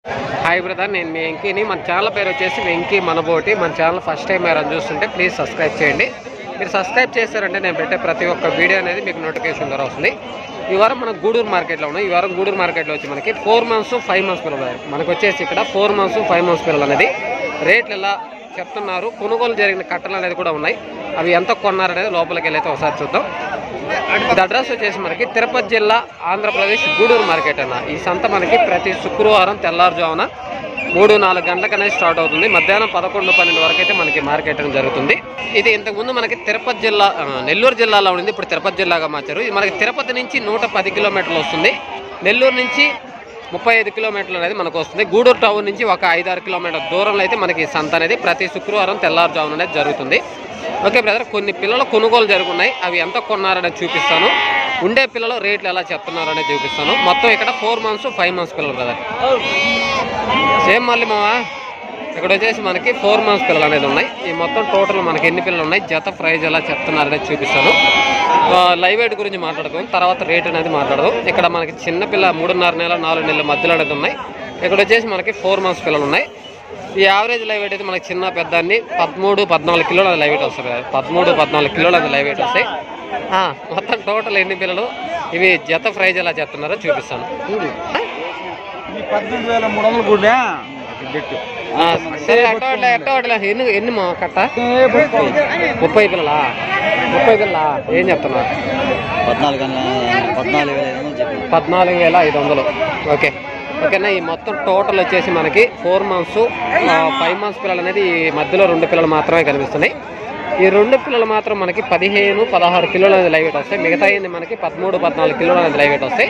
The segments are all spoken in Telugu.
హాయ్ బ్రదర్, నేను మీ వెంకీని. మన ఛానల్ పేరు వచ్చేసి వెంకీ మనబోటి. మన ఛానల్ ఫస్ట్ టైం ఎవరైనా చూస్తుంటే ప్లీజ్ సబ్స్క్రైబ్ చేయండి. మీరు సబ్స్క్రైబ్ చేశారంటే నేను పెట్టే ప్రతి ఒక్క వీడియో అనేది మీకు నోటిఫికేషన్ ద్వారా వస్తుంది. ఈ వారం మనం గూడూరు మార్కెట్లో ఉన్నాం. ఈ వారం గూడూరు మార్కెట్లో వచ్చి మనకి 4 months 5 months పిల్లలు మనకు వచ్చేసి ఇక్కడ 4 months 5 months పిల్లలు అనేది రేట్లు ఎలా చెప్తున్నారు, కొనుగోలు జరిగిన కట్టలు అనేది కూడా ఉన్నాయి. అవి ఎంత కొన్నారనేది లోపలికి వెళ్ళైతే ఒకసారి చూద్దాం. ఇది అడ్రస్ వచ్చేసి మనకి తిరుపతి జిల్లా, ఆంధ్రప్రదేశ్, గూడూరు మార్కెట్ అన్న. ఈ సంత మనకి ప్రతి శుక్రవారం తెల్లారుజామున 3-4 గంటలకు అనేది స్టార్ట్ అవుతుంది. మధ్యాహ్నం 11-12 వరకు అయితే మనకి మార్కెట్ అనేది జరుగుతుంది. ఇది ఇంతకుముందు మనకి తిరుపతి జిల్లా, నెల్లూరు జిల్లాలో ఉంది. ఇప్పుడు తిరుపతి జిల్లాగా మార్చారు. ఇది మనకి తిరుపతి నుంచి 110 కిలోమీటర్లు వస్తుంది. నెల్లూరు నుంచి 35 కిలోమీటర్లు అనేది మనకు వస్తుంది. గూడూరు టౌన్ నుంచి ఒక 5-6 కిలోమీటర్ల దూరంలో అయితే మనకి సంత అనేది ప్రతి శుక్రవారం తెల్లారుజామున అనేది జరుగుతుంది. ఓకే బ్రదర్, కొన్ని పిల్లలు కొనుగోలు జరుగుతున్నాయి. అవి ఎంత కొన్నారనేది చూపిస్తాను. ఉండే పిల్లలు రేట్లు ఎలా చెప్తున్నారు అనేది చూపిస్తాను. మొత్తం ఇక్కడ 4 months 5 months పిల్లలు బ్రదర్. సేమ్ మళ్ళీ మావా ఇక్కడ వచ్చేసి మనకి 4 months పిల్లలు అనేది ఉన్నాయి. ఈ మొత్తం టోటల్ మనకి ఎన్ని పిల్లలు ఉన్నాయి, జత ప్రైజ్ ఎలా చెప్తున్నారు అనేది చూపిస్తాను. లైవ్ వెయిట్ గురించి మాట్లాడుకుందాం, తర్వాత రేట్ అనేది మాట్లాడదాం. ఇక్కడ మనకి చిన్న పిల్ల 3.5 నెలల 4 నెలల మధ్యలో అనేది ఉన్నాయి. ఇక్కడ వచ్చేసి మనకి 4 months పిల్లలు ఉన్నాయి. ఈ యావరేజ్ లైవ్ వెయిట్ అయితే మనకి చిన్న పెద్ద అన్ని 13-14 కిలోలు అది లైవ్ వెయిట్ వస్తుంది. 13-14 కిలోలు అది లైవ్ వెయిట్ వస్తాయి. మొత్తం టోటల్ ఎన్ని పిల్లలు, ఇవి జత ప్రైజ్ ఎలా చెప్తున్నారో చూపిస్తాను. 18,300 సరే ఎన్ని మా కట్ట 30 పిల్లలా? 30 పిల్లలా ఏం చెప్తున్నారు? 14,500. ఓకే ఓకేనా. ఈ మొత్తం టోటల్ వచ్చేసి మనకి 4 months 5 months పిల్లలు అనేది ఈ మధ్యలో 2 పిల్లలు మాత్రమే కనిపిస్తున్నాయి. ఈ 2 పిల్లలు మాత్రం మనకి 15-16 కిలోలు అనేది లైవ్ వెయిట్ వస్తాయి. మిగతా మనకి 13-14 కిలోలు అనేది లైవ్ వెయిట్ వస్తాయి.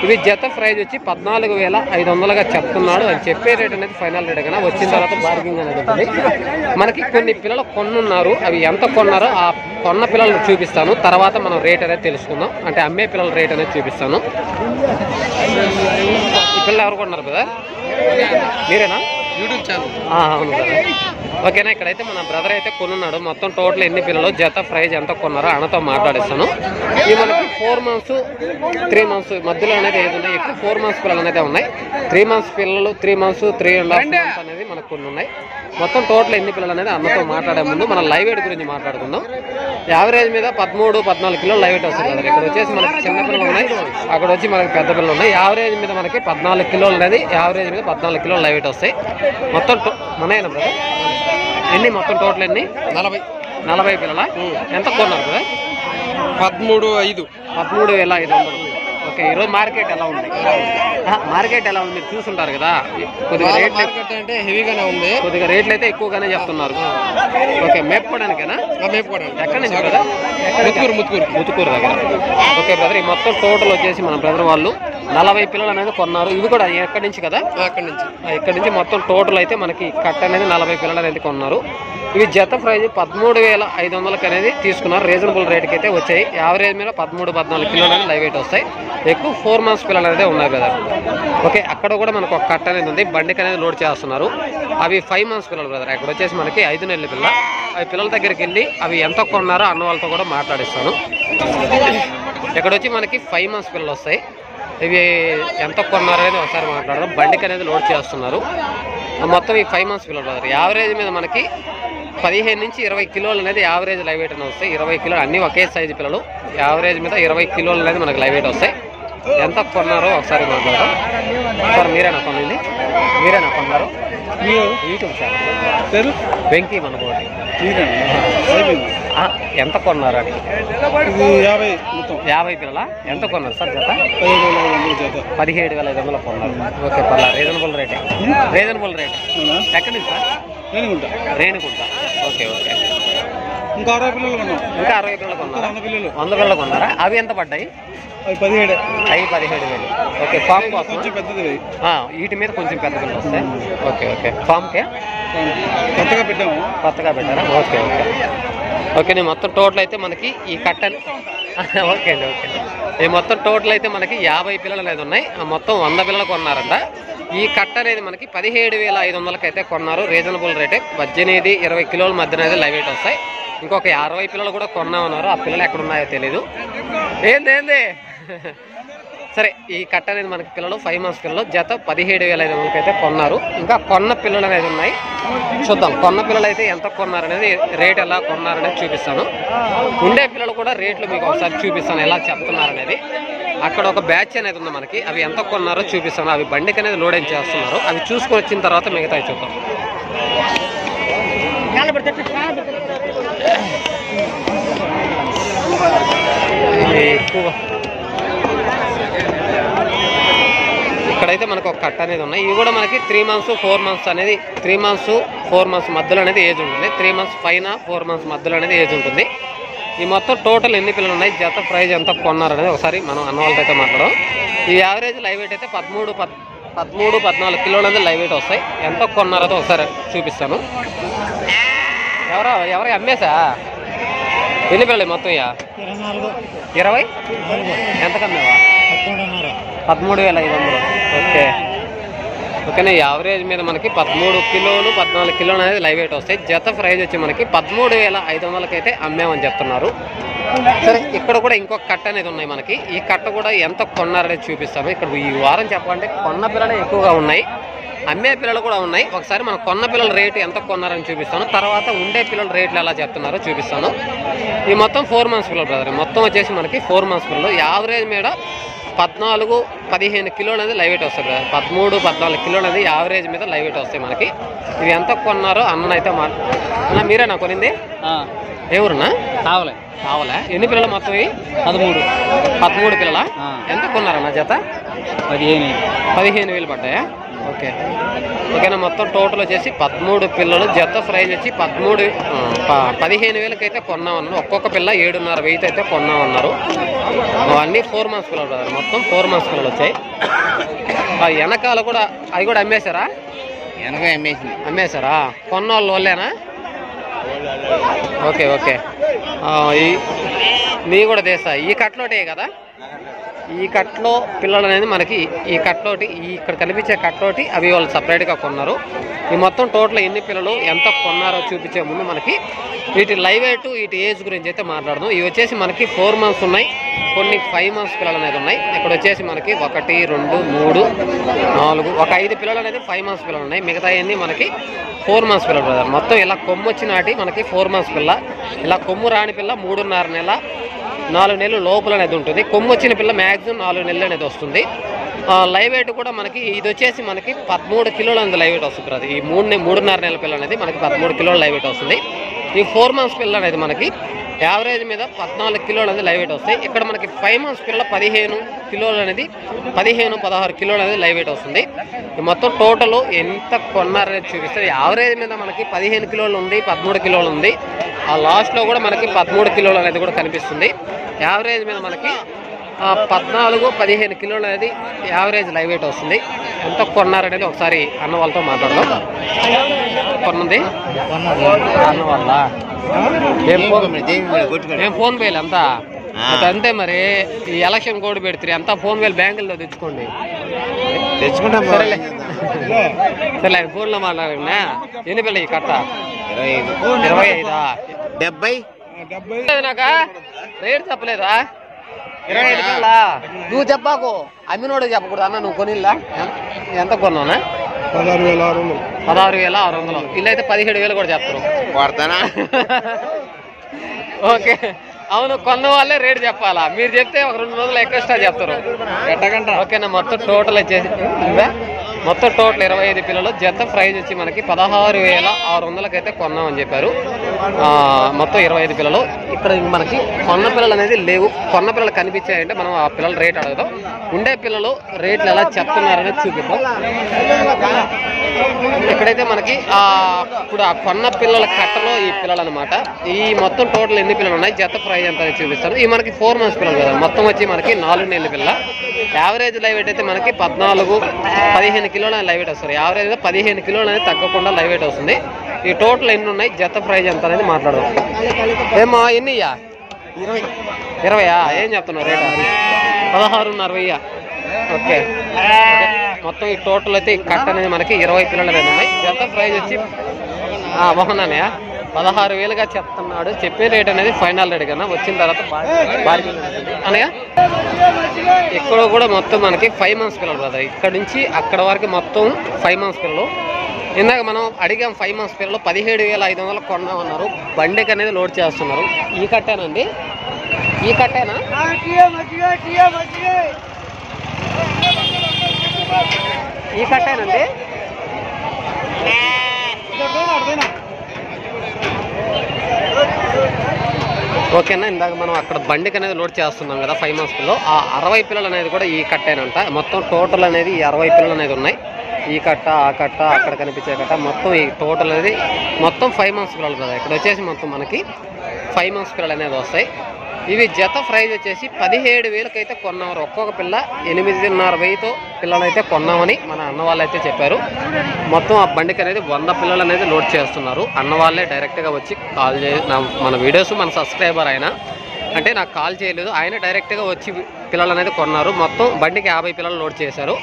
ఇవి జత ప్రైజ్ వచ్చి 14,500గా చెప్తున్నాడు. అని చెప్పే రేట్ అనేది ఫైనల్ రేట్ కన్నా వచ్చిన తర్వాత బార్గింగ్ అనేది ఉంటుంది. మనకి కొన్ని పిల్లలు కొన్నున్నారు, అవి ఎంత కొన్నారో ఆ కొన్న పిల్లలు చూపిస్తాను. తర్వాత మనం రేట్ అనేది తెలుసుకుందాం. అంటే అమ్మే పిల్లల రేట్ అనేది చూపిస్తాను. ఈ పిల్లలు ఎవరు కొన్నారు కదా? మీరేనా? YouTube channel. అవును కదా. ఓకేనా. ఇక్కడైతే మన బ్రదర్ అయితే కొనున్నాడు. మొత్తం టోటల్ ఎన్ని పిల్లలు, జత ప్రైజ్ ఎంత కొన్నారో అన్నతో మాట్లాడిస్తాను. ఇవి మనకి 4 months 3 months మధ్యలో అనేది ఏది ఉన్నాయి. ఎక్కువ 4 months పిల్లలు అనేది ఉన్నాయి. 3 months పిల్లలు, 3 months 3.5 months అనేది మనకు కొన్ని ఉన్నాయి. మొత్తం టోటల్ ఎన్ని పిల్లలు అనేది అన్నతో మాట్లాడే ముందు మనం లైవ్ వెయిట్ గురించి మాట్లాడుకుందాం. యావరేజ్ మీద 13-14 కిలోలు లైవ్ వెయిట్ వస్తుంది కదా. ఇక్కడ వచ్చేసి మనకి చిన్న పిల్లలు ఉన్నాయి, అక్కడ వచ్చి మనకి పెద్ద పిల్లలు ఉన్నాయి. యావరేజ్ మీద మనకి 14 కిలోలు అనేది, యావరేజ్ మీద 14 కిలోలు లైవ్ వెయిట్ వస్తాయి. మొత్తం మనైనా బ్రదర్ ఎన్ని, మొత్తం టోటల్ ఎన్ని? 40 పిల్లల. ఎంత కొన్నారు కదా? 13,500. ఓకే. ఈరోజు మార్కెట్ ఎలా ఉంది? మార్కెట్ ఎలా ఉంది మీరు చూసుంటారు కదా. కొద్దిగా రేట్ అంటే హెవీగానే ఉంది, కొద్దిగా రేట్లు అయితే ఎక్కువగానే చెప్తున్నారు. ఓకే. మేపుకోవడానికేనా? మేపుకోవడానికి. ఎక్కడి నుంచి బ్రదర్? ముతుకూరు దగ్గర. ఓకే బ్రదర్, ఈ మొత్తం టోటల్ వచ్చేసి మన బ్రదర్ వాళ్ళు 40 పిల్లలు అనేది కొన్నారు. ఇవి కూడా ఎక్కడి నుంచి కదా? ఇక్కడ నుంచి మొత్తం టోటల్ అయితే మనకి కట్ట అనేది 40 పిల్లలు అనేది కొన్నారు. ఇవి జత ప్రైజ్ 13,500 అనేది తీసుకున్నారు. రీజనబుల్ రేట్కి అయితే వచ్చాయి. యావరేజ్ మీద 13-14 కిలోలు అనేది లైవ్ వెయిట్ వస్తాయి. ఎక్కువ 4 months పిల్లలు అనేది ఉన్నాయి కదా. ఓకే. అక్కడ కూడా మనకు ఒక కట్ట అనేది ఉంది, బండికి అనేది లోడ్ చేస్తున్నారు. అవి 5 months పిల్లలు బ్రదర్. అక్కడ వచ్చేసి మనకి 5 నెలల పిల్ల. అవి పిల్లల దగ్గరికి వెళ్ళి అవి ఎంత కొన్నారో అన్న వాళ్ళతో కూడా మాట్లాడిస్తాను. ఇక్కడ వచ్చి మనకి 5 months పిల్లలు వస్తాయి. ఇవి ఎంత కొన్నారు అనేది ఒకసారి మాట్లాడదాం. బండికి అనేది లోడ్ చేస్తున్నారు. మొత్తం ఈ 5 months పిల్లలు బ్రదర్. యావరేజ్ మీద మనకి 15-20 కిలోలు అనేది యావరేజ్ లైవ్ వెయిట్ అనేది వస్తాయి. 20 కిలోలు అన్నీ ఒకే సైజు పిల్లలు. యావరేజ్ మీద 20 కిలోలు అనేది మనకి లైవ్ వెయిట్ వస్తాయి. ఎంత కొన్నారో ఒకసారి మాట్లాడదాం. సార్ మీరేనా కొన్నది? మీరేనా కొన్నారు? YouTube channel Venky Manaboti. ఎంత కొన్నారు అని? 50 పిల్లల. ఎంత కొన్నారు సార్ జత? 17,500 కొన్నారు. ఓకే. పర్లా రీజనబుల్ రేట్. Reasonable rate. ఎక్కడి నుంచి సార్? రేణుగుంట. Okay okay. ఇంకా 60 పిల్లలు కొన్నాం. ఇంకా 60 పిల్లలు కొన్నారా? 100 పిల్లలు కొన్నారా? అవి ఎంత పడ్డాయి? 17,000. ఓకే. ఫామ్ కోసం వీటి మీద కొంచెం పెద్ద పిల్లలు వస్తాయి. Okay okay. ఫామ్కే కొత్తగా పెట్టారా? Okay okay okay. నేను మొత్తం టోటల్ అయితే మనకి ఈ కట్ట ఓకే అండి ఓకే. ఈ మొత్తం టోటల్ అయితే మనకి 50 పిల్లలు అనేది ఉన్నాయి. మొత్తం 100 పిల్లలు కొన్నారంట. ఈ కట్ట అనేది మనకి 17,500 అయితే కొన్నారు. రీజనబుల్ రేటే. 18-20 కిలోల మధ్య అనేది లైవ్ వెయిట్ వస్తాయి. ఇంకొక 60 పిల్లలు కూడా కొన్నామన్నారు. ఆ పిల్లలు ఎక్కడ ఉన్నాయో తెలీదు. ఏంది సరే ఈ కట్ట అనేది మనకి పిల్లలు 5 months పిల్లలు జత 17,500 అయితే కొన్నారు. ఇంకా కొన్న పిల్లలు అనేది ఉన్నాయి, చూద్దాం కొన్న పిల్లలు అయితే ఎంత కొన్నారనేది, రేట్ ఎలా కొన్నారనేది చూపిస్తాను. ఉండే పిల్లలు కూడా రేట్లు మీకు ఒకసారి చూపిస్తాను ఎలా చెప్తున్నారనేది. అక్కడ ఒక బ్యాచ్ అనేది ఉంది మనకి, అవి ఎంత కొన్నారో చూపిస్తాను. అవి బండికి అనేది లోడింగ్ చేస్తున్నారు, అవి చూసుకొని వచ్చిన తర్వాత మిగతా చూద్దాం. ఎక్కువ ఇక్కడైతే మనకు ఒక కట్ట అనేది ఉన్నాయి. ఇవి కూడా మనకి 3 months 4 months అనేది 3 months 4 months మధ్యలో అనేది ఏజ్ ఉంటుంది. 3 months పైన 4 months మధ్యలో అనేది ఏజ్ ఉంటుంది. ఈ మొత్తం టోటల్ ఎన్ని పిల్లలు ఉన్నాయి, జత ప్రైజ్ ఎంత కొన్నారనేది ఒకసారి మనం అన్న వాళ్ళతో అయితే మాట్లాడడం. ఈ యావరేజ్ లైవ్ వెయిట్ అయితే 13-14 కిలోలు అనేది లైవ్ వెయిట్ వస్తాయి. ఎంత కొన్నారో ఒకసారి చూపిస్తాను. ఎవరికి అమ్మేసా? ఎన్ని పిల్లలు మొత్తం? 20 ఎంత కమ్మేవా? 13,500. ఓకే ఓకేనా. యావరేజ్ మీద మనకి 13 కిలోలు 14 కిలోలు అనేది లైవ్ వెయిట్ వస్తాయి. జత ప్రైజ్ వచ్చి మనకి 13,500 అయితే అమ్మామని చెప్తున్నారు. సరే ఇక్కడ కూడా ఇంకొక కట్ట అనేది ఉన్నాయి మనకి. ఈ కట్ట కూడా ఎంత కొన్నారనేది చూపిస్తాను. ఇక్కడ ఈ వారం చెప్పాలంటే కొన్న పిల్లలు ఎక్కువగా ఉన్నాయి, అమ్మే పిల్లలు కూడా ఉన్నాయి. ఒకసారి మనం కొన్న పిల్లల రేటు ఎంత కొన్నారని చూపిస్తాను, తర్వాత ఉండే పిల్లల రేట్లు ఎలా చెప్తున్నారో చూపిస్తాను. ఈ మొత్తం 4 months పిల్లలు బ్రదర్, మొత్తం వచ్చేసి మనకి 4 months పిల్లలు. యావరేజ్ మీద 14-15 కిలోలు అనేది లైవ్ వెయిట్ వస్తుంది బ్రదర్. 13-14 కిలోలు అనేది యావరేజ్ మీద లైవ్ వెయిట్ వస్తాయి మనకి. ఇవి ఎంత కొన్నారో అన్ననైతే అన్న మీరేనా కొనింది? ఏ ఊరున్నా? కావాలా. ఎన్ని పిల్లలు మొత్తం? 13 పిల్లల. ఎంత కొన్నారన్న జత? 15,000 పడ్డాయా? ఓకే ఓకేనా. మొత్తం టోటల్ వచ్చేసి 13 పిల్లలు, జత ప్రైజ్ వచ్చి 15,000 అయితే కొన్నామన్నారు. ఒక్కొక్క పిల్ల 7,500 అయితే కొన్నామన్నారు. అన్నీ 4 months పిల్లలు బ్రదర్, మొత్తం 4 months పిల్లలు వచ్చాయి. వెనకాల కూడా అవి కూడా అమ్మేశారా? అమ్మేశారా? కొన్న వాళ్ళేనా? Okay okay. నీ కూడా తెస్తా. ఈ కట్లోటే కదా, ఈ కట్లో పిల్లలు అనేది మనకి ఈ కట్లోటి, ఇక్కడ కనిపించే కట్లోటి అవి వాళ్ళు సపరేట్గా కొన్నారు. ఈ మొత్తం టోటల్ ఎన్ని పిల్లలు ఎంత కొన్నారో చూపించే ముందు మనకి వీటి లైవ్ వెయిట్ వీటి ఏజ్ గురించి అయితే మాట్లాడదాం. ఇవి వచ్చేసి మనకి 4 months ఉన్నాయి, కొన్ని 5 months పిల్లలు అనేది ఉన్నాయి. ఇక్కడ వచ్చేసి మనకి 1 2 3 4 ఒక 5 పిల్లలు అనేది 5 months పిల్లలు ఉన్నాయి. మిగతా అన్ని మనకి 4 months పిల్లలు బ్రదర్. మొత్తం ఇలా కొమ్ము వచ్చినాటి మనకి 4 months పిల్ల, ఇలా కొమ్ము రాని పిల్ల 3.5 నెల 4 నెలలు లోపల అనేది ఉంటుంది. కొమ్ము వచ్చిన పిల్ల మ్యాక్సిమం 4 నెలలు అనేది వస్తుంది. లైవ్ వెయిట్ కూడా మనకి ఇది వచ్చేసి మనకి 13 కిలోలు అనేది లైవ్ వెయిట్ వస్తుంది బ్రదర్. ఈ 3.5 నెలల పిల్ల అనేది మనకి 13 కిలోలు లైవ్ వెయిట్ వస్తుంది. ఈ 4 months పిల్ల అనేది మనకి యావరేజ్ మీద 14 కిలోలు అనేది లైవ్ వెయిట్ వస్తాయి. ఇక్కడ మనకి 5 months పిల్ల 15 కిలోలు అనేది 15-16 కిలోలు అనేది లైవ్ వెయిట్ వస్తుంది. ఈ మొత్తం టోటల్ ఎంత కొన్నారనేది చూపిస్తే యావరేజ్ మీద మనకి 15 కిలోలు ఉంది, 13 కిలోలు ఉంది. ఆ లాస్ట్లో కూడా మనకి 13 కిలోలు అనేది కూడా కనిపిస్తుంది. యావరేజ్ మీద మనకి 14-15 కిలోలు అనేది యావరేజ్ లైవ్ వెయిట్ వస్తుంది. ఎంత కొన్నారనేది ఒకసారి అన్న వాళ్ళతో మాట్లాడదాం. కొన్నది అన్న వాళ్ళ ఏం ఫోన్ పేలు అంతా అంతే. మరి ఈ ఎలక్షన్ కోడ్ పెడితే అంతా ఫోన్ పేలు బ్యాంకుల్లో తెచ్చుకోండి. తెచ్చుకుంటాం. సరేలే ఫోన్లో మాట్లాడినా. ఎన్ని పిల్ల ఈ కట్ట? 25. 70 నాక రేట్ చెప్పలేదా? 25 పిల్ల. నువ్వు చెప్పాకు, అమ్మినోడు చెప్పకూడదు అన్న. నువ్వు కొనిల్లా ఎంత కొన్నావునా? 16,600. వీళ్ళైతే 17,000 కూడా చెప్తారు. ఓకే అవును, కొన్న వాళ్ళే రేటు చెప్పాలా, మీరు చెప్తే ఒక 2 రోజులు ఎక్స్ట్రా చెప్తారు. ఓకేనా. మొత్తం టోటల్ వచ్చేసి మొత్తం టోటల్ 25 పిల్లలు. జత ప్రైజ్ వచ్చి మనకి 16,600 అయితే కొన్నామని చెప్పారు. మొత్తం 25 పిల్లలు. ఇక్కడ మనకి కొన్న పిల్లలు అనేది లేవు. కొన్న పిల్లలు కనిపించాయంటే మనం ఆ పిల్లల రేట్ అడుగుదాం. ఉండే పిల్లలు రేట్లు ఎలా చెప్తున్నారనేది చూపిద్దాం. ఇక్కడైతే మనకి ఇప్పుడు ఆ కొన్న పిల్లల కట్టలో ఈ పిల్లలు అనమాట. ఈ మొత్తం టోటల్ ఎన్ని పిల్లలు ఉన్నాయి, జత ప్రైజ్ ఎంత చూపిస్తారు. ఈ మనకి 4 months పిల్లలు కదా. మొత్తం వచ్చి మనకి 4 నెలల పిల్ల. యావరేజ్ లైవ్ వెయిట్ అయితే మనకి 14-15 కిలోలు లైవ్ వెయిట్ వస్తారు. యావరేజ్ 15 కిలోలు అనేది తగ్గకుండా లైవ్ వెయిట్ వస్తుంది. ఈ టోటల్ ఎన్ని ఉన్నాయి, జత ప్రైజ్ ఎంత అనేది మాట్లాడదాం. ఏమా ఎన్నియ్యా? 20. ఏం చెప్తున్నావు రేట్? 16,500. ఓకే మొత్తం ఈ టోటల్ అయితే ఈ కట్ట అనేది మనకి 20 పిల్లలు అనేది ఉన్నాయి. జత ప్రైజ్ వచ్చి బాగున్నానయా? 16,000గా చెప్తున్నాడు. చెప్పే రేట్ అనేది ఫైనల్ రేట్ కన్నా వచ్చిన తర్వాత బార్గెన్ అనగా ఇక్కడ కూడా మొత్తం మనకి 5 months పిల్లలు బ్రదర్. ఇక్కడ నుంచి అక్కడ వరకు మొత్తం 5 months పిల్లలు. ఇందాక మనం అడిగాం 5 months పిల్లలు 17,500 కొన్నామన్నారు. బండికి అనేది లోడ్ చేస్తున్నారు. ఈ కట్టేనండి, ఈ కట్టేనా? ఈ కట్టేనండి. ఓకేనా. ఇందాక మనం అక్కడ బండికి అనేది లోడ్ చేస్తున్నాం కదా 5 months పిల్లలు. ఆ 60 పిల్లలు అనేది కూడా ఈ కట్టేనంట. మొత్తం టోటల్ అనేది ఈ 60 పిల్లలు అనేది ఉన్నాయి. ఈ కట్ట, ఆ కట్ట, అక్కడ కనిపించే కట్ట, మొత్తం ఈ టోటల్ అనేది మొత్తం 5 months పిల్లలు కదా. ఇక్కడ వచ్చేసి మొత్తం మనకి 5 months పిల్లలు అనేది వస్తాయి. ఇవి జత ప్రైజ్ వచ్చేసి 17,000కి అయితే కొన్నాము. ఒక్కొక్క పిల్ల 8,500తో పిల్లలైతే కొన్నామని మన అన్న వాళ్ళు అయితే చెప్పారు. మొత్తం ఆ బండికి అనేది 100 పిల్లలు అనేది లోడ్ చేస్తున్నారు. అన్న వాళ్ళే డైరెక్ట్గా వచ్చి కాల్ మన వీడియోస్ మన సబ్స్క్రైబర్ ఆయన అంటే నాకు కాల్ చేయలేదు, ఆయన డైరెక్ట్గా వచ్చి పిల్లలు అనేది కొన్నారు. మొత్తం బండికి 50 పిల్లలు లోడ్ చేశారు.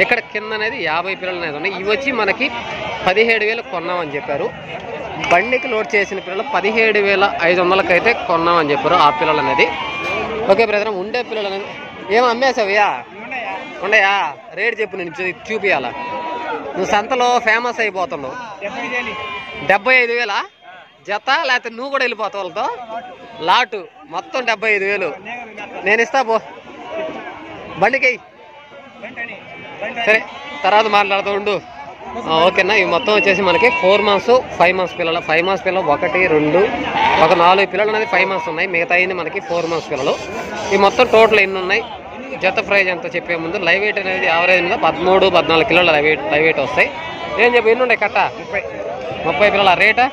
ఇక్కడ కింద అనేది 50 పిల్లలు అనేది ఉన్నాయి. ఇవి వచ్చి మనకి 17,000 కొన్నామని చెప్పారు. బండికి లోడ్ చేసిన పిల్లలు 17,500కి అయితే కొన్నామని చెప్పారు ఆ పిల్లలు అనేది. ఓకే బ్రదర్, ఉండే పిల్లలు అనేది ఏమో అమ్మేసావయ్యా? ఉండయా? రేట్ చెప్పు, నేను చూపియాలా? నువ్వు సంతలో ఫేమస్ అయిపోతున్నావు. 75,000 జత, లేకపోతే నువ్వు కూడా వెళ్ళిపోతావు వాళ్ళతో? లాటు మొత్తం 75,000 నేను ఇస్తా పో. బండికి సరే, తర్వాత మాట్లాడుతూ ఉండు. ఓకేనా. ఇవి మొత్తం వచ్చేసి మనకి 4 months 5 months పిల్లలు. 5 months పిల్లలు 1 2 4 పిల్లలు అనేది 5 months ఉన్నాయి. మిగతా అయింది మనకి 4 months పిల్లలు. ఈ మొత్తం టోటల్ ఎన్ని ఉన్నాయి, జత ప్రైజ్ ఎంత చెప్పే ముందు లైవ్ వెయిట్ అనేది యావరేజ్ మీద 13-14 కిలోల లైవ్ వెయిట్ వస్తాయి. ఏం చెప్పి ఎన్ని ఉన్నాయి కట్ట? 30 పిల్లల రేటా?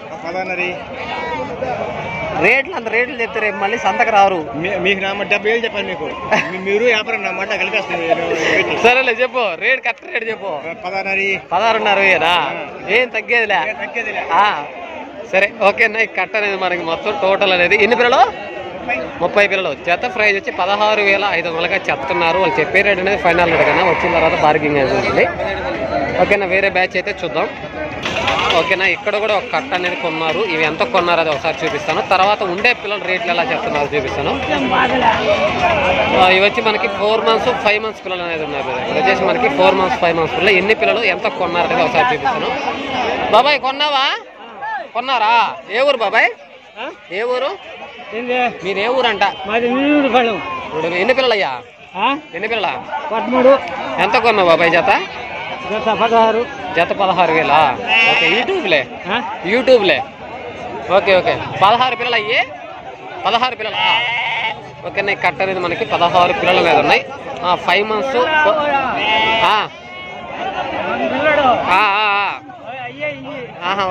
రేట్లు అంత రేట్లు చెప్తే రేపు మళ్ళీ సంతకు రారు. మీకు 70,000 చెప్పాను మీకు. మీరు వ్యాపారం నా మాట కలిపేస్తుంది. సరేలే చెప్పు రేట్, కరెక్ట్ రేట్ చెప్పు. 16,500 ఏం తగ్గేదిలే. సరే ఓకేనా. ఈ కట్ట అనేది మనకి మొత్తం టోటల్ అనేది ఎన్ని పిల్లలు? 30 పిల్లలు. జత ప్రైజ్ వచ్చి 16,500గా చెప్తున్నారు. వాళ్ళు చెప్పే రేట్ అనేది ఫైనల్ రేట్ కన్నా వచ్చిన తర్వాత బార్గింగ్ అనేది ఉంటుంది. ఓకేనా. వేరే బ్యాచ్ అయితే చూద్దాం. ఓకేనా. ఇక్కడ కూడా ఒక కట్ట అనేది కొన్నారు. ఇవి ఎంత కొన్నారు అది ఒకసారి చూపిస్తాను. తర్వాత ఉండే పిల్లల రేట్లు ఎలా చెప్తున్నారు చూపిస్తాను. ఇవి వచ్చి మనకి 4 months 5 months పిల్లలు అనేది ఉన్నారు. ఇక్కడ వచ్చేసి మనకి 4 months 5 months పిల్లలు. ఎన్ని పిల్లలు ఎంత కొన్నారు అనేది ఒకసారి చూపిస్తాను. బాబాయ్ కొన్నావా? కొన్నారా? ఏ ఊరు బాబాయ్? ఏ ఊరు మీరు? ఏ ఊరు అంట? ఎన్ని పిల్లలు అయ్యా? ఎన్ని పిల్లల? 13. ఎంత కొన్నావు బాబాయ్ జత? జత 16,000. ఓకే. యూట్యూబ్లే. Okay okay. 16 పిల్లలు అయ్యి 16 పిల్లలు. ఓకేనా. ఈ కట్ట అనేది మనకి 16 పిల్లలు అనేది ఉన్నాయి. 5 months.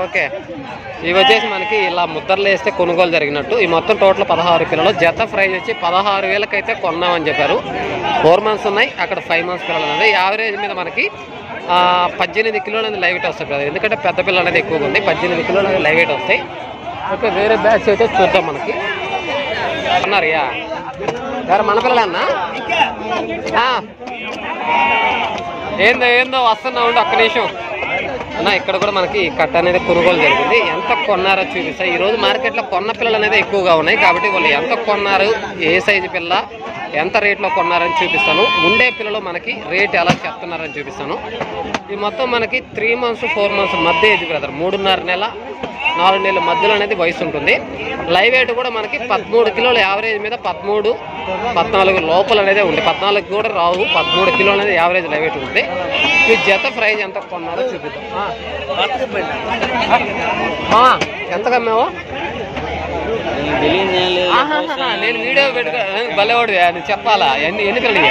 ఓకే. ఇవి వచ్చేసి మనకి ఇలా ముద్దర్లు వేస్తే కొనుగోలు జరిగినట్టు. ఈ మొత్తం టోటల్ 16 పిల్లలు. జత ప్రైజ్ వచ్చి 16,000కి అయితే కొన్నామని చెప్పారు. 4 months ఉన్నాయి, అక్కడ 5 months పిల్లలు అనేది. యావరేజ్ మీద మనకి 18 కిలోలు అనేది లైవ్ వెయిట్ వస్తాయి కదా, ఎందుకంటే పెద్ద పిల్లలు అనేది ఎక్కువగా ఉంది. 18 కిలోలు అనేది లైవ్ వెయిట్ వస్తాయి. ఓకే. వేరే బ్యాచ్ అయితే చూద్దాం. మనకి అన్నారయ్యా గారు మన పిల్లలన్నా? ఏందో వస్తున్నా ఉండి ఒక్క నిమిషం అన్న. ఇక్కడ కూడా మనకి కట్ట అనేది కొనుగోలు జరిగింది. ఎంత కొన్నారో చూపిస్తా. ఈరోజు మార్కెట్లో కొన్న పిల్లలు అనేది ఎక్కువగా ఉన్నాయి కాబట్టి వాళ్ళు ఎంత కొన్నారు, ఏ సైజు పిల్ల, ఎంత రేట్లో కొన్నారని చూపిస్తాను. ఉండే పిల్లలు మనకి రేట్ ఎలా చెప్తున్నారని చూపిస్తాను. ఈ మొత్తం మనకి 3 months 4 months మధ్య ఏజ్ బ్రదర్. 3.5 నెల 4 నెలల మధ్యలో అనేది వయసు ఉంటుంది. లైవ్ వెయిట్ కూడా మనకి 13 కిలోలు యావరేజ్ మీద 13-14 లోపల అనేది ఉంది. 14 కూడా రావు, 13 కిలోలు అనేది యావరేజ్ లైవ్ వెయిట్ ఉంటుంది. ఈ జత ప్రైజ్ ఎంత కొన్నారో చూపిద్దాం. ఎంత కమ్మావు? నేను వీడియో పెట్టుకో భలేవాడు, నువ్వు చెప్పాలా? ఎన్ని పిల్లలు?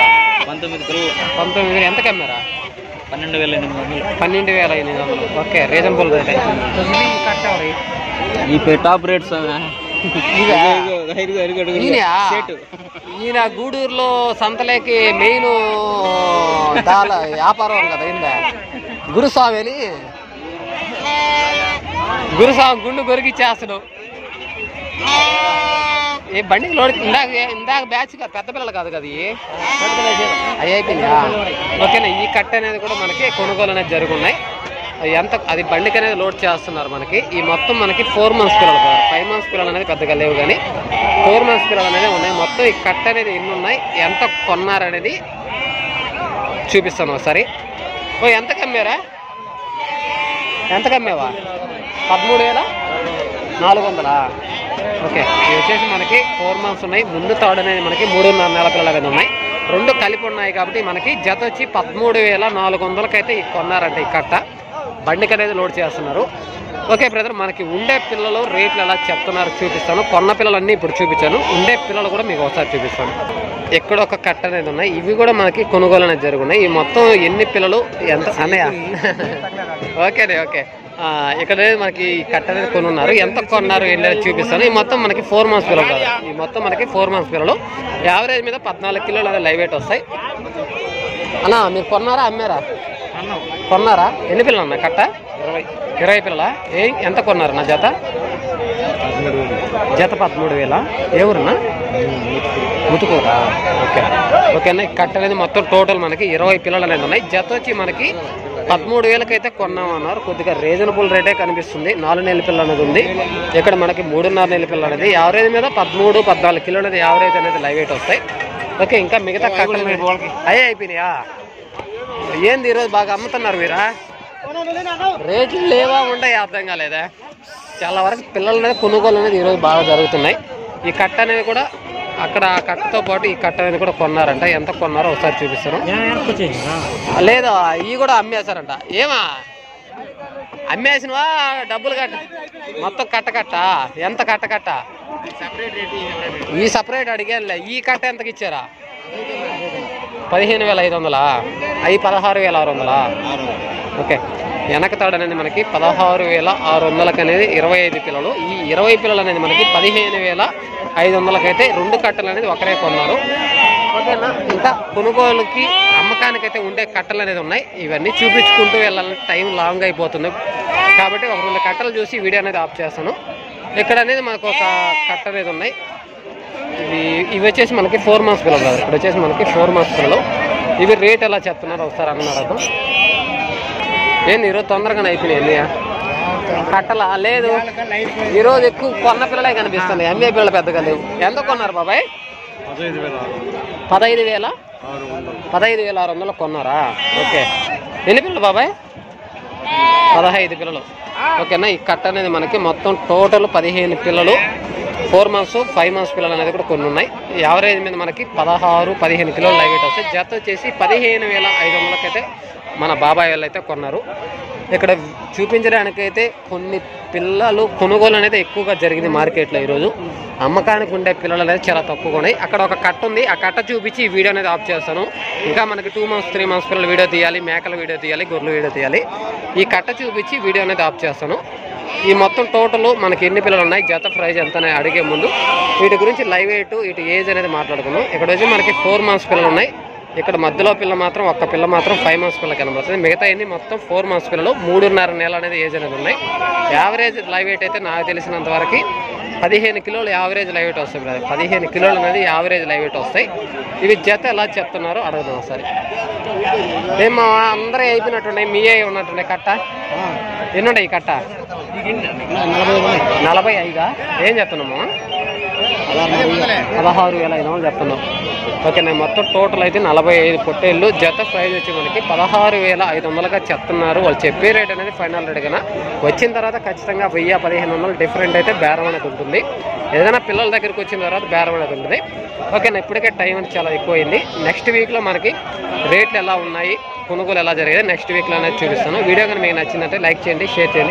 19 ఎంత కమ్మారా? 12,800. Okay. Reasonable rate. Top rates ఈయన గూడూరులో సంతలేకి మెయిన్ వ్యాపారం కదా. ఇందా గురుస్వామి అని, గురుస్వామి గుండు గొరికిచ్చేస్తాడు. ఏ బండికి లోడ్ ఇందాక బ్యాచ్ పెద్ద పిల్లలు కాదు కదా, అవి అయిపోయిందా? ఓకేనా. ఈ కట్ట అనేది కూడా మనకి కొనుగోలు అనేది జరుగున్నాయి. ఎంత అది బండికి అనేది లోడ్ చేస్తున్నారు మనకి. ఈ మొత్తం మనకి 4 months పిల్లలు కదా, 5 months పిల్లలు అనేది పెద్దగా లేవు కానీ 4 months పిల్లలు అనేది ఉన్నాయి. మొత్తం ఈ కట్ట అనేది ఎన్ని ఉన్నాయి, ఎంత కొన్నారనేది చూపిస్తాను ఒకసారి. ఎంత కమ్మారా, ఎంత కమ్మావా? 13,400. ఓకే, ఇవి వచ్చేసి మనకి 4 months ఉన్నాయి. ముందు తాడు అనేది మనకి 3.5 నెలల పిల్లలు అనేది ఉన్నాయి. రెండు కలిపి ఉన్నాయి కాబట్టి మనకి జత వచ్చి 13,400కి అయితే కొన్నారంటే ఈ కట్ట. బండికి అనేది లోడ్ చేస్తున్నారు. ఓకే బ్రదర్, మనకి ఉండే పిల్లలు రేట్లు ఎలా చెప్తున్నారు చూపిస్తాను. కొన్న పిల్లలన్నీ ఇప్పుడు చూపించాను, ఉండే పిల్లలు కూడా మీకు ఒకసారి చూపిస్తాను. ఎక్కడ ఒక కట్ట అనేది ఉన్నాయి, ఇవి కూడా మనకి కొనుగోలు అనేది జరుగున్నాయి. ఈ మొత్తం ఎన్ని పిల్లలు ఎంత అన్నయ్య? ఓకేనే, ఓకే. ఇక్కడ మనకి కట్ట అనేది కొనున్నారు, ఎంత కొన్నారు ఏంటనేది చూపిస్తాను. ఈ మొత్తం మనకి 4 months పిల్లలు కదా, ఈ మొత్తం మనకి 4 months పిల్లలు. యావరేజ్ మీద 14 కిలోలు అనేది లైవ్ వెయిట్ వస్తాయి. అన్నా మీరు కొన్నారా అమ్మారా? కొన్నారా? ఎన్ని పిల్లలు అన్నా కట్ట? 20 పిల్లలా? ఎంత కొన్నారు నా జత? జత 13,000. ఏ ఊరన్నా? ముతుకూరా? ఓకే, ఓకేనా. ఈ కట్ట అనేది మొత్తం టోటల్ మనకి 20 పిల్లలు అనేది ఉన్నాయి. జత వచ్చి మనకి 13,000కి అయితే కొన్నామన్నారు. కొద్దిగా రీజనబుల్ రేటే కనిపిస్తుంది. 4 నెలల పిల్ల అనేది ఉంది. ఇక్కడ మనకి 3.5 నెలల పిల్ల అనేది యావరేజ్ మీద 13-14 కిలోలు అనేది యావరేజ్ అనేది లైవ్ వెయిట్ వస్తాయి. ఓకే, ఇంకా మిగతా కట్టలు అయ్యే అయిపోయినాయా? ఏంది ఈరోజు బాగా అమ్ముతున్నారు మీరా? రేట్లు లేవా ఉంటాయి అర్థం కాలేదా? చాలా వరకు పిల్లలు అనేది కొనుగోలు అనేది ఈరోజు బాగా జరుగుతున్నాయి. ఈ కట్ట అనేది కూడా అక్కడ కట్టతో పాటు ఈ కట్ట అనేది కూడా కొన్నారంట. ఎంత కొన్నారో ఒకసారి చూపిస్తాను. లేదా ఇవి కూడా అమ్మేశారంట. ఏమా అమ్మేసినవా? డబ్బులు కట్ట మొత్తం కట్ట ఎంత కట్ట? ఈ సపరేట్ అడిగానులే. ఈ కట్ట ఎంతకి ఇచ్చారా? 15,500. అవి 16,600. ఓకే, వెనకతాడు అనేది మనకి 16,600కి అనేది 25 పిల్లలు. ఈ 20 పిల్లలు అనేది మనకి 15,500కి అయితే 2 కట్టలు అనేది ఒకరే కొన్నారు. ఓకేనా. ఇంకా కొనుగోలుకి అమ్మకానికైతే ఉండే కట్టలు అనేది ఉన్నాయి. ఇవన్నీ చూపించుకుంటూ వెళ్ళాలంటే టైం లాంగ్ అయిపోతుంది కాబట్టి ఒక 2 కట్టలు చూసి వీడియో అనేది ఆఫ్ చేస్తాను. ఇక్కడ అనేది మనకు ఒక కట్ట అనేది ఉన్నాయి. ఇవి వచ్చేసి మనకి 4 months పిల్లలు కదా. ఇక్కడ వచ్చేసి మనకి 4 months పిల్లలు. ఇవి రేట్ ఎలా చెప్తున్నారు ఒకసారి అన్నారు. అర్థం ఏంది ఈరోజు తొందరగానే అయిపోయినాయి కట్టలా? లేదు, ఈరోజు ఎక్కువ కొన్న పిల్లలే కనిపిస్తున్నాయి, అమ్మే పిల్లలు పెద్దగా లేవు. ఎంత కొన్నారు బాబాయ్? 15,600 కొన్నారా? ఓకే, ఎన్ని పిల్లలు బాబాయ్? 15 పిల్లలు. ఓకేనా. ఈ కట్ట అనేది మనకి మొత్తం టోటల్ 15 పిల్లలు. 4 months 5 months పిల్లలు అనేది కూడా కొన్ని ఉన్నాయి. యావరేజ్ మీద మనకి 16-15 కిలోలు లైవ్ వెయిట్ వస్తాయి. జత వచ్చేసి 15,500కి అయితే మన బాబాయ్ వాళ్ళు అయితే కొన్నారు. ఇక్కడ చూపించడానికైతే కొన్ని పిల్లలు కొనుగోలు అనేది ఎక్కువగా జరిగింది మార్కెట్లో. ఈరోజు అమ్మకానికి ఉండే పిల్లలు అనేది చాలా తక్కువగా ఉన్నాయి. అక్కడ ఒక కట్ట ఉంది, ఆ కట్ట చూపించి ఈ వీడియో అనేది ఆఫ్ చేస్తాను. ఇంకా మనకి 2 months 3 months పిల్లల వీడియో తీయాలి, మేకల వీడియో తీయాలి, గొర్రెల వీడియో తీయాలి. ఈ కట్ట చూపించి వీడియో అనేది ఆఫ్ చేస్తాను. ఈ మొత్తం టోటల్ మనకి ఎన్ని పిల్లలు ఉన్నాయి, జత ప్రైజ్ ఎంత అడిగే ముందు వీటి గురించి లైవ్ వెయిట్, వీటి ఏజ్ అనేది మాట్లాడుకున్నాం. ఇక్కడ వచ్చి మనకి 4 months పిల్లలు ఉన్నాయి. ఇక్కడ మధ్యలో పిల్ల మాత్రం ఒక్క పిల్ల మాత్రం 5 months పిల్ల కనబడుతుంది. మిగతా అన్ని మొత్తం 4 months పిల్లలు. 3.5 నెలలు అనేది ఏజ్ అనేది ఉన్నాయి. యావరేజ్ లైవ్ వెయిట్ అయితే నాకు తెలిసినంత వరకు 15 కిలోలు యావరేజ్ లైవ్ వెయిట్ వస్తాయి. 15 కిలోలు అనేది యావరేజ్ లైవ్ వెయిట్ వస్తాయి. ఇవి జత ఎలా చెప్తున్నారో అడుగుదాం ఒకసారి. ఏమో అందరూ అయిపోయినట్టున్నాయి, మీయే ఉన్నట్టున్నాయి. కట్ట ఎన్ని ఉన్నాయి? ఈ కట్ట 45. ఏం చెప్తున్నాము? 16,500 చెప్తున్నాం. ఓకే, నేను మొత్తం టోటల్ అయితే 45 పొట్టేళ్ళు. జత ప్రైజ్ వచ్చి మనకి 16,500గా చెప్తున్నారు. వాళ్ళు చెప్పే రేట్ అనేది ఫైనల్ రేట్ కన్నా వచ్చిన తర్వాత ఖచ్చితంగా 1000-1500 డిఫరెంట్ అయితే బేరం అనేది ఉంటుంది. ఏదైనా పిల్లల దగ్గరికి వచ్చిన తర్వాత బేరం అనేది ఉంటుంది. ఓకేనా. ఇప్పటికే టైం అనేది చాలా ఎక్కువైంది. నెక్స్ట్ వీక్లో మనకి రేట్లు ఎలా ఉన్నాయి, కొనుగోలు ఎలా జరిగేది నెక్స్ట్ వీక్లో అనేది చూపిస్తాను. వీడియో కానీ మీకు నచ్చిందంటే లైక్ చేయండి, షేర్ చేయండి.